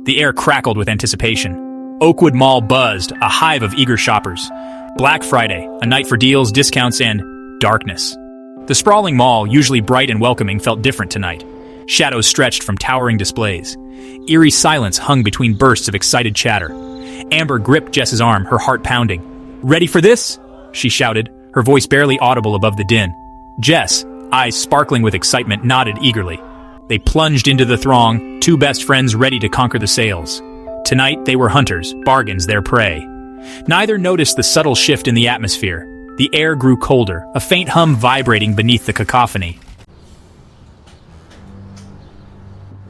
The air crackled with anticipation. Oakwood Mall buzzed, a hive of eager shoppers. Black Friday, a night for deals, discounts, and darkness. The sprawling mall, usually bright and welcoming, felt different tonight. Shadows stretched from towering displays. Eerie silence hung between bursts of excited chatter. Amber gripped Jess's arm, her heart pounding. "Ready for this?" she shouted, her voice barely audible above the din. Jess, eyes sparkling with excitement, nodded eagerly. They plunged into the throng, two best friends ready to conquer the sales. Tonight they were hunters, bargains their prey. Neither noticed the subtle shift in the atmosphere. The air grew colder, a faint hum vibrating beneath the cacophony.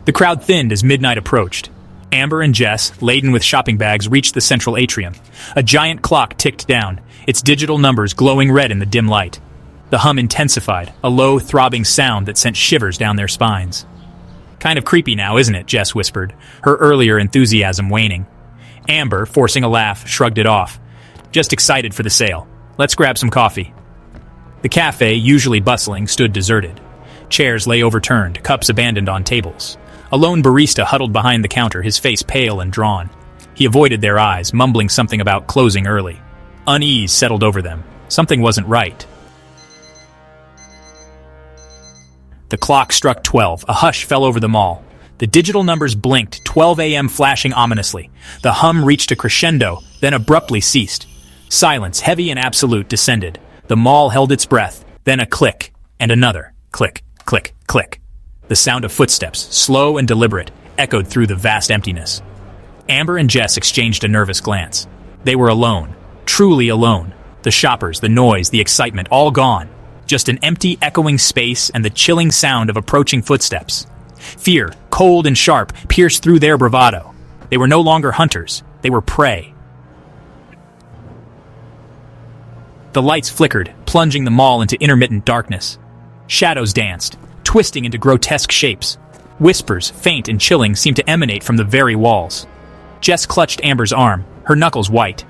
The crowd thinned as midnight approached. Amber and Jess, laden with shopping bags, reached the central atrium. A giant clock ticked down, its digital numbers glowing red in the dim light. The hum intensified, a low, throbbing sound that sent shivers down their spines. "Kind of creepy now, isn't it?" Jess whispered, her earlier enthusiasm waning. Amber, forcing a laugh, shrugged it off. "Just excited for the sale. Let's grab some coffee." The cafe, usually bustling, stood deserted. Chairs lay overturned, cups abandoned on tables. A lone barista huddled behind the counter, his face pale and drawn. He avoided their eyes, mumbling something about closing early. Unease settled over them. Something wasn't right. The clock struck 12. A hush fell over the mall. The digital numbers blinked, 12 a.m. flashing ominously. The hum reached a crescendo, then abruptly ceased. Silence, heavy and absolute, descended. The mall held its breath, then a click, and another. Click, click, click. The sound of footsteps, slow and deliberate, echoed through the vast emptiness. Amber and Jess exchanged a nervous glance. They were alone, truly alone. The shoppers, the noise, the excitement, all gone. Just an empty, echoing space and the chilling sound of approaching footsteps. Fear, cold and sharp, pierced through their bravado. They were no longer hunters. They were prey. The lights flickered, plunging the mall into intermittent darkness. Shadows danced, twisting into grotesque shapes. Whispers, faint and chilling, seemed to emanate from the very walls. Jess clutched Amber's arm, her knuckles white.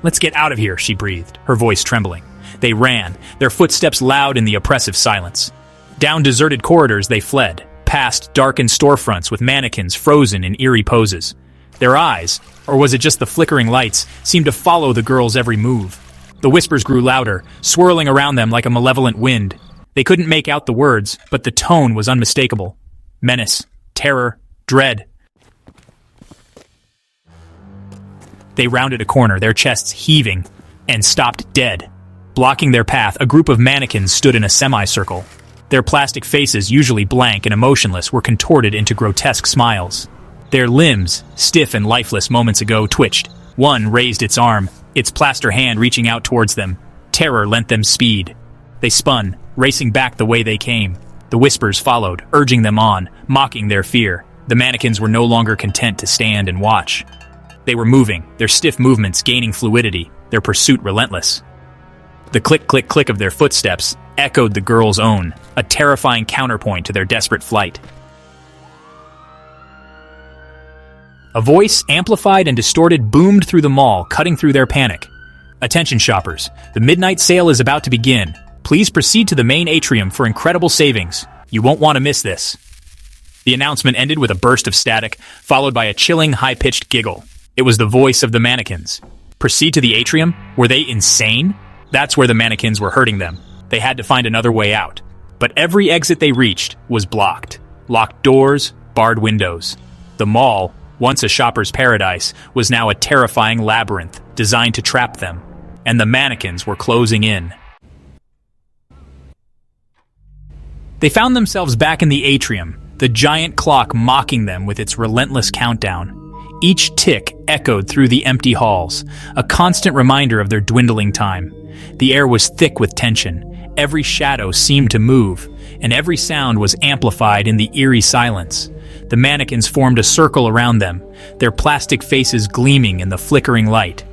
"Let's get out of here," she breathed, her voice trembling. They ran, their footsteps loud in the oppressive silence. Down deserted corridors they fled, past darkened storefronts with mannequins frozen in eerie poses. Their eyes, or was it just the flickering lights, seemed to follow the girls' every move. The whispers grew louder, swirling around them like a malevolent wind. They couldn't make out the words, but the tone was unmistakable. Menace, terror, dread. They rounded a corner, their chests heaving, and stopped dead. Blocking their path, a group of mannequins stood in a semicircle. Their plastic faces, usually blank and emotionless, were contorted into grotesque smiles. Their limbs, stiff and lifeless moments ago, twitched. One raised its arm, its plaster hand reaching out towards them. Terror lent them speed. They spun, racing back the way they came. The whispers followed, urging them on, mocking their fear. The mannequins were no longer content to stand and watch. They were moving, their stiff movements gaining fluidity, their pursuit relentless. The click-click-click of their footsteps echoed the girls' own, a terrifying counterpoint to their desperate flight. A voice, amplified and distorted, boomed through the mall, cutting through their panic. "Attention shoppers, the midnight sale is about to begin. Please proceed to the main atrium for incredible savings. You won't want to miss this." The announcement ended with a burst of static, followed by a chilling, high-pitched giggle. It was the voice of the mannequins. Proceed to the atrium? Were they insane? That's where the mannequins were hurting them. They had to find another way out. But every exit they reached was blocked. Locked doors, barred windows. The mall, once a shopper's paradise, was now a terrifying labyrinth designed to trap them. And the mannequins were closing in. They found themselves back in the atrium, the giant clock mocking them with its relentless countdown. Each tick echoed through the empty halls, a constant reminder of their dwindling time. The air was thick with tension. Every shadow seemed to move, and every sound was amplified in the eerie silence. The mannequins formed a circle around them, their plastic faces gleaming in the flickering light.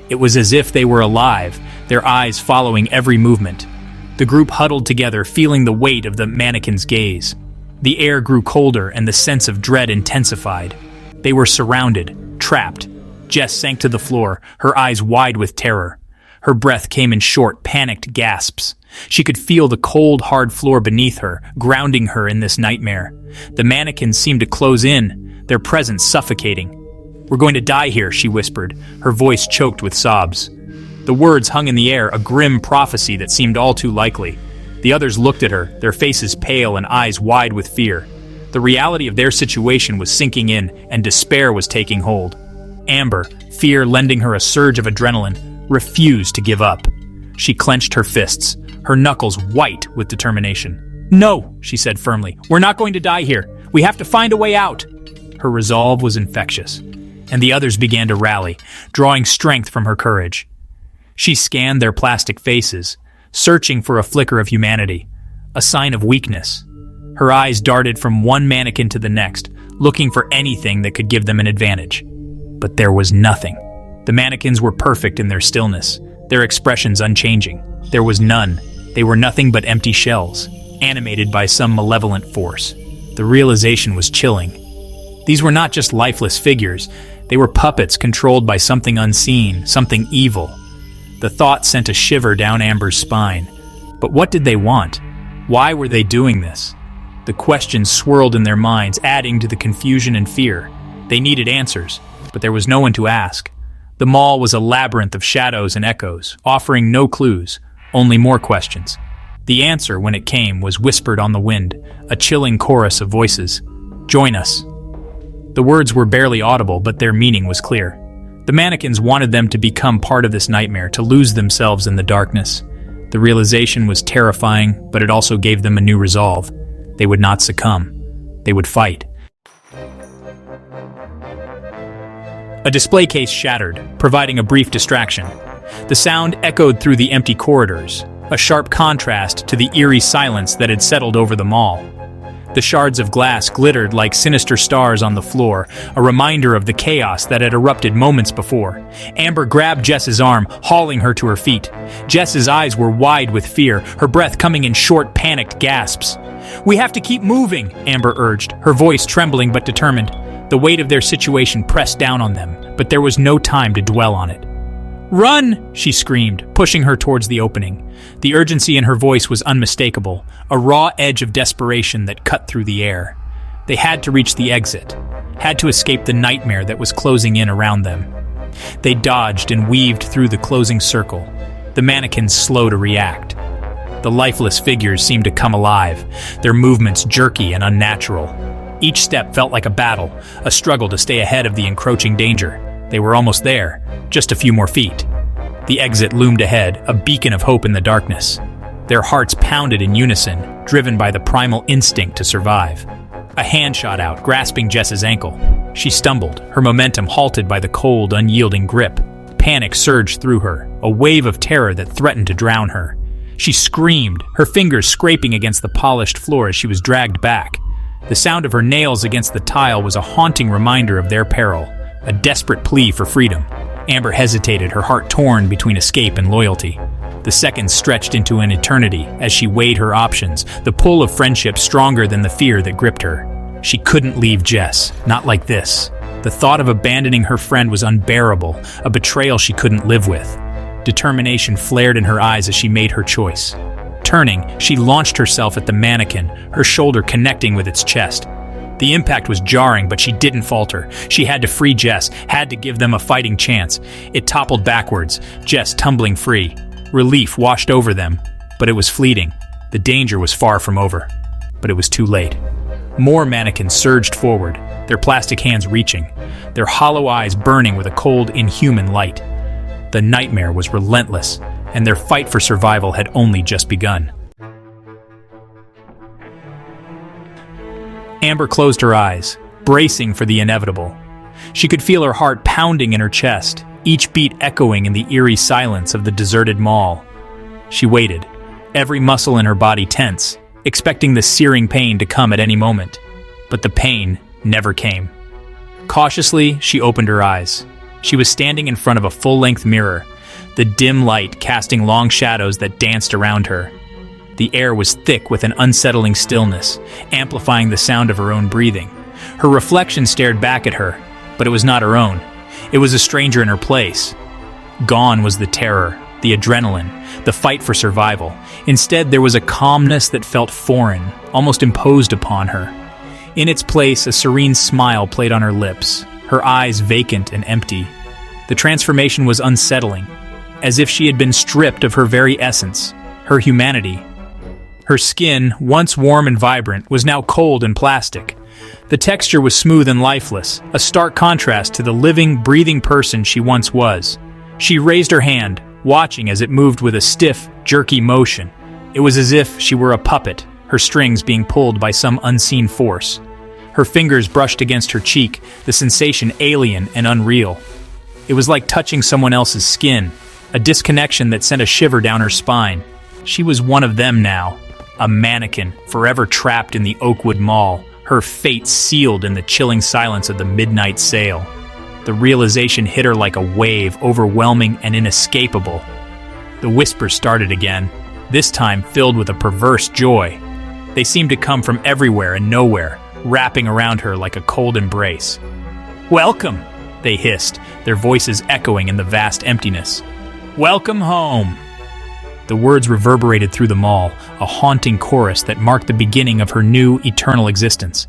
It was as if they were alive, their eyes following every movement. The group huddled together, feeling the weight of the mannequins' gaze. The air grew colder, and the sense of dread intensified. They were surrounded, trapped. Jess sank to the floor, her eyes wide with terror. Her breath came in short, panicked gasps. She could feel the cold, hard floor beneath her, grounding her in this nightmare. The mannequins seemed to close in, their presence suffocating. "We're going to die here," she whispered, her voice choked with sobs. The words hung in the air, a grim prophecy that seemed all too likely. The others looked at her, their faces pale and eyes wide with fear. The reality of their situation was sinking in, and despair was taking hold. Amber, fear lending her a surge of adrenaline, refused to give up. She clenched her fists, her knuckles white with determination. "No," she said firmly, "we're not going to die here. We have to find a way out." Her resolve was infectious, and the others began to rally, drawing strength from her courage. She scanned their plastic faces, searching for a flicker of humanity, a sign of weakness. Her eyes darted from one mannequin to the next, looking for anything that could give them an advantage. But there was nothing. The mannequins were perfect in their stillness, their expressions unchanging. There was none. They were nothing but empty shells, animated by some malevolent force. The realization was chilling. These were not just lifeless figures. They were puppets controlled by something unseen, something evil. The thought sent a shiver down Amber's spine. But what did they want? Why were they doing this? The questions swirled in their minds, adding to the confusion and fear. They needed answers, but there was no one to ask. The mall was a labyrinth of shadows and echoes, offering no clues, only more questions. The answer, when it came, was whispered on the wind, a chilling chorus of voices. "Join us." The words were barely audible, but their meaning was clear. The mannequins wanted them to become part of this nightmare, to lose themselves in the darkness. The realization was terrifying, but it also gave them a new resolve. They would not succumb. They would fight. A display case shattered, providing a brief distraction. The sound echoed through the empty corridors, a sharp contrast to the eerie silence that had settled over the mall. The shards of glass glittered like sinister stars on the floor, a reminder of the chaos that had erupted moments before. Amber grabbed Jess's arm, hauling her to her feet. Jess's eyes were wide with fear, her breath coming in short, panicked gasps. "We have to keep moving," Amber urged, her voice trembling but determined. The weight of their situation pressed down on them, but there was no time to dwell on it. "Run!" she screamed, pushing her towards the opening. The urgency in her voice was unmistakable, a raw edge of desperation that cut through the air. They had to reach the exit, had to escape the nightmare that was closing in around them. They dodged and weaved through the closing circle, the mannequins slow to react. The lifeless figures seemed to come alive, their movements jerky and unnatural. Each step felt like a battle, a struggle to stay ahead of the encroaching danger. They were almost there, just a few more feet. The exit loomed ahead, a beacon of hope in the darkness. Their hearts pounded in unison, driven by the primal instinct to survive. A hand shot out, grasping Jess's ankle. She stumbled, her momentum halted by the cold, unyielding grip. Panic surged through her, a wave of terror that threatened to drown her. She screamed, her fingers scraping against the polished floor as she was dragged back. The sound of her nails against the tile was a haunting reminder of their peril, a desperate plea for freedom. Amber hesitated, her heart torn between escape and loyalty. The seconds stretched into an eternity as she weighed her options, the pull of friendship stronger than the fear that gripped her. She couldn't leave Jess, not like this. The thought of abandoning her friend was unbearable, a betrayal she couldn't live with. Determination flared in her eyes as she made her choice. Turning, she launched herself at the mannequin, her shoulder connecting with its chest. The impact was jarring, but she didn't falter. She had to free Jess, had to give them a fighting chance. It toppled backwards, Jess tumbling free. Relief washed over them, but it was fleeting. The danger was far from over, but it was too late. More mannequins surged forward, their plastic hands reaching, their hollow eyes burning with a cold, inhuman light. The nightmare was relentless, and their fight for survival had only just begun. Amber closed her eyes, bracing for the inevitable. She could feel her heart pounding in her chest, each beat echoing in the eerie silence of the deserted mall. She waited, every muscle in her body tense, expecting the searing pain to come at any moment. But the pain never came. Cautiously, she opened her eyes. She was standing in front of a full-length mirror, the dim light casting long shadows that danced around her. The air was thick with an unsettling stillness, amplifying the sound of her own breathing. Her reflection stared back at her, but it was not her own. It was a stranger in her place. Gone was the terror, the adrenaline, the fight for survival. Instead, there was a calmness that felt foreign, almost imposed upon her. In its place, a serene smile played on her lips, her eyes vacant and empty. The transformation was unsettling, as if she had been stripped of her very essence, her humanity. Her skin, once warm and vibrant, was now cold and plastic. The texture was smooth and lifeless, a stark contrast to the living, breathing person she once was. She raised her hand, watching as it moved with a stiff, jerky motion. It was as if she were a puppet, her strings being pulled by some unseen force. Her fingers brushed against her cheek, the sensation alien and unreal. It was like touching someone else's skin, a disconnection that sent a shiver down her spine. She was one of them now, a mannequin, forever trapped in the Oakwood Mall, her fate sealed in the chilling silence of the midnight sale. The realization hit her like a wave, overwhelming and inescapable. The whispers started again, this time filled with a perverse joy. They seemed to come from everywhere and nowhere, wrapping around her like a cold embrace. "Welcome," they hissed, their voices echoing in the vast emptiness. "Welcome home." The words reverberated through the mall, a haunting chorus that marked the beginning of her new, eternal existence.